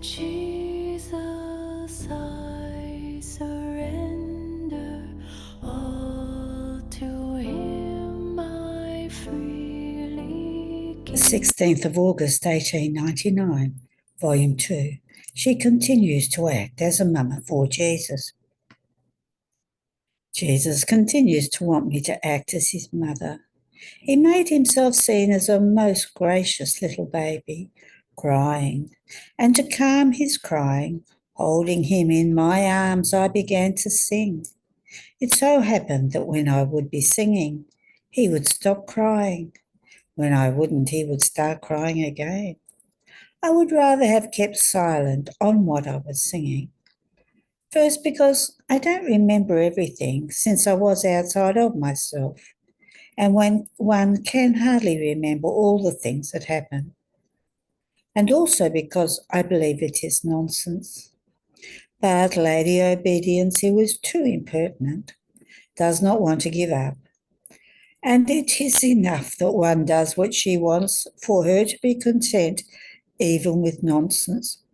Jesus, I surrender all to Him. I freely give. The 16th of August 1899, Volume 2. She continues to act as a mother for Jesus. Jesus continues to want me to act as his mother. He made himself seen as a most gracious little baby, crying, and to calm his crying, holding him in my arms, I began to sing. It so happened that when I would be singing, he would stop crying. When I wouldn't, he would start crying again. I would rather have kept silent on what I was singing. First, because I don't remember everything since I was outside of myself, and when one can hardly remember all the things that happen. And also because I believe it is nonsense. But Lady Obedience, who is too impertinent, does not want to give up. And it is enough that one does what she wants for her to be content, even with nonsense.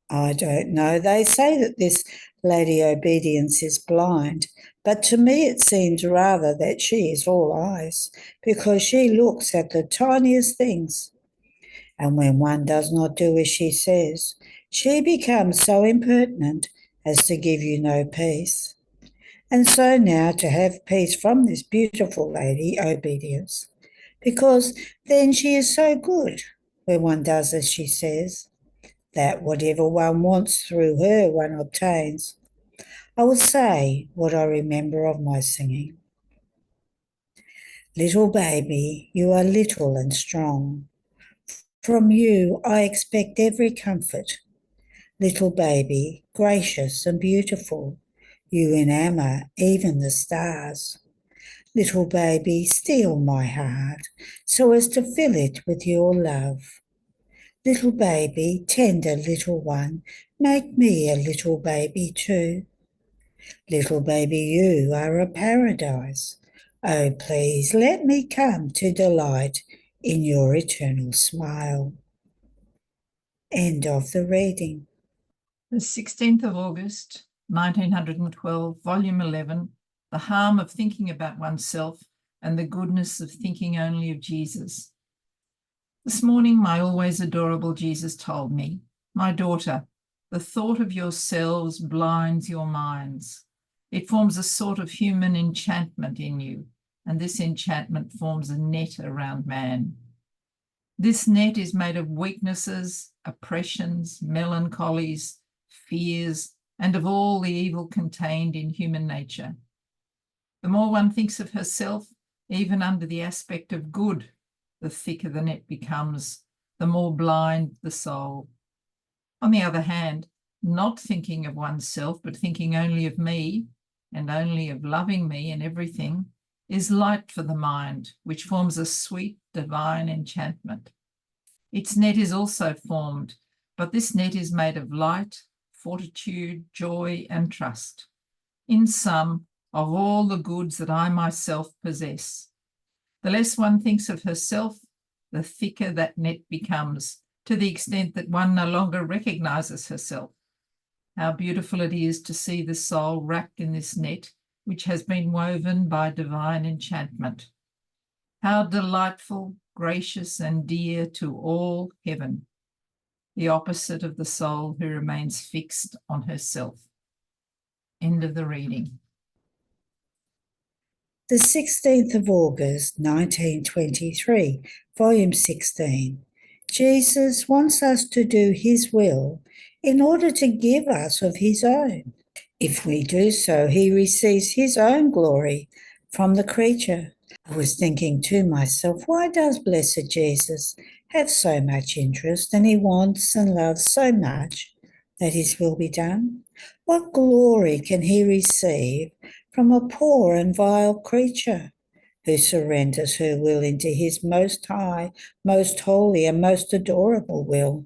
I don't know. They say that this Lady Obedience is blind, but to me it seems rather that she is all eyes, because she looks at the tiniest things. And when one does not do as she says, she becomes so impertinent as to give you no peace. And so now to have peace from this beautiful Lady Obedience, because then she is so good when one does as she says, that whatever one wants through her one obtains. I will say what I remember of my singing. Little baby, you are little and strong. From you I expect every comfort. Little baby, gracious and beautiful, you enamour even the stars. Little baby, steal my heart so as to fill it with your love. Little baby, tender little one, make me a little baby too. Little baby, you are a paradise. Oh, please let me come to delight in your eternal smile. End of the reading. The 16th of August, 1912, Volume 11, The Harm of Thinking About Oneself and the Goodness of Thinking Only of Jesus. This morning, my always adorable Jesus told me, my daughter, the thought of yourselves blinds your minds. It forms a sort of human enchantment in you, and this enchantment forms a net around man. This net is made of weaknesses, oppressions, melancholies, fears, and of all the evil contained in human nature. The more one thinks of herself, even under the aspect of good, the thicker the net becomes, the more blind the soul. On the other hand, not thinking of oneself, but thinking only of me, and only of loving me in everything, is light for the mind, which forms a sweet, divine enchantment. Its net is also formed, but this net is made of light, fortitude, joy, and trust. In sum, of all the goods that I myself possess. The less one thinks of herself, the thicker that net becomes, to the extent that one no longer recognizes herself. How beautiful it is to see the soul wrapped in this net, which has been woven by divine enchantment. How delightful, gracious, and dear to all heaven, the opposite of the soul who remains fixed on herself. End of the reading. The 16th of August, 1923, Volume 16. Jesus wants us to do his will in order to give us of his own. If we do so, he receives his own glory from the creature. I was thinking to myself, why does blessed Jesus have so much interest, and he wants and loves so much that his will be done? What glory can he receive from a poor and vile creature who surrenders her will into his most high, most holy, and most adorable will?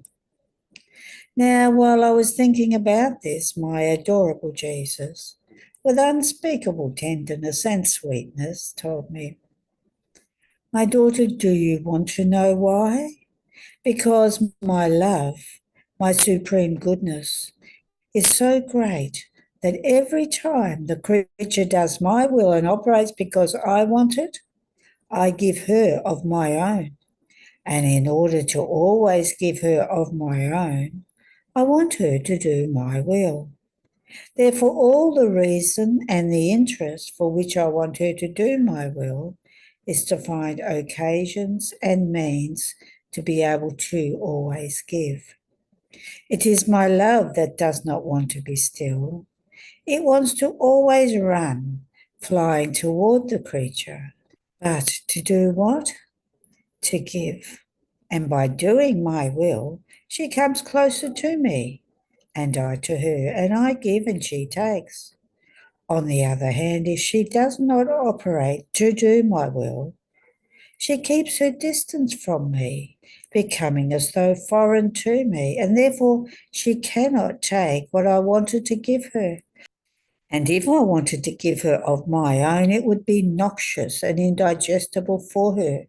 Now, while I was thinking about this, my adorable Jesus, with unspeakable tenderness and sweetness, told me, my daughter, do you want to know why? Because my love My supreme goodness is so great that every time the creature does my will and operates because I want it, I give her of my own. And in order to always give her of my own, I want her to do my will. Therefore, all the reason and the interest for which I want her to do my will is to find occasions and means to be able to always give. It is my love that does not want to be still. It wants to always run, flying toward the creature. But to do what? To give. And by doing my will, she comes closer to me, and I to her, and I give and she takes. On the other hand, if she does not operate to do my will, she keeps her distance from me, becoming as though foreign to me, and therefore she cannot take what I wanted to give her. And if I wanted to give her of my own, it would be noxious and indigestible for her,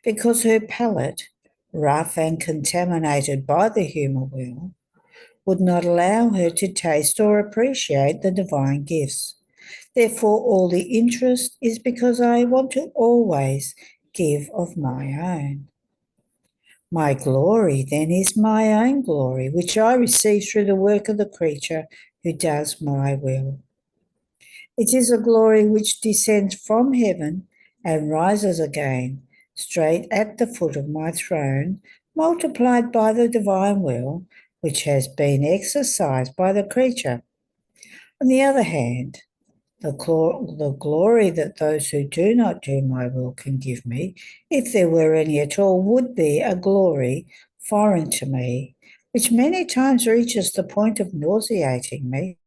because her palate, rough and contaminated by the human will, would not allow her to taste or appreciate the divine gifts. Therefore, all the interest is because I want to always give of my own. My glory, then, is my own glory, which I receive through the work of the creature who does my will. It is a glory which descends from heaven and rises again, straight at the foot of my throne, multiplied by the divine will, which has been exercised by the creature. On the other hand, the glory that those who do not do my will can give me, if there were any at all, would be a glory foreign to me, which many times reaches the point of nauseating me.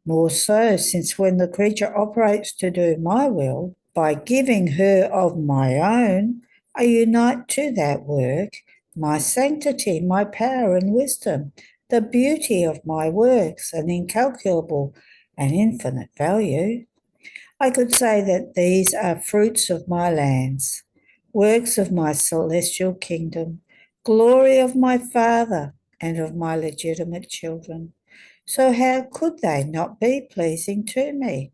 More so, since when the creature operates to do my will, by giving her of my own, I unite to that work my sanctity, my power and wisdom, the beauty of my works, and incalculable and infinite value. I could say that these are fruits of my lands, works of my celestial kingdom, glory of my Father and of my legitimate children. So how could they not be pleasing to me?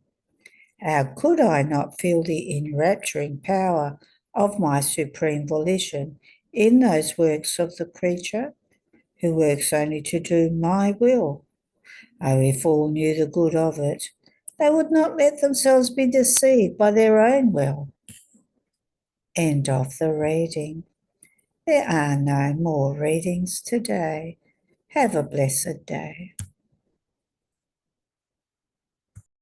How could I not feel the enrapturing power of my supreme volition in those works of the creature, who works only to do my will? Oh, if all knew the good of it, they would not let themselves be deceived by their own will. End of the reading. There are no more readings today. Have a blessed day.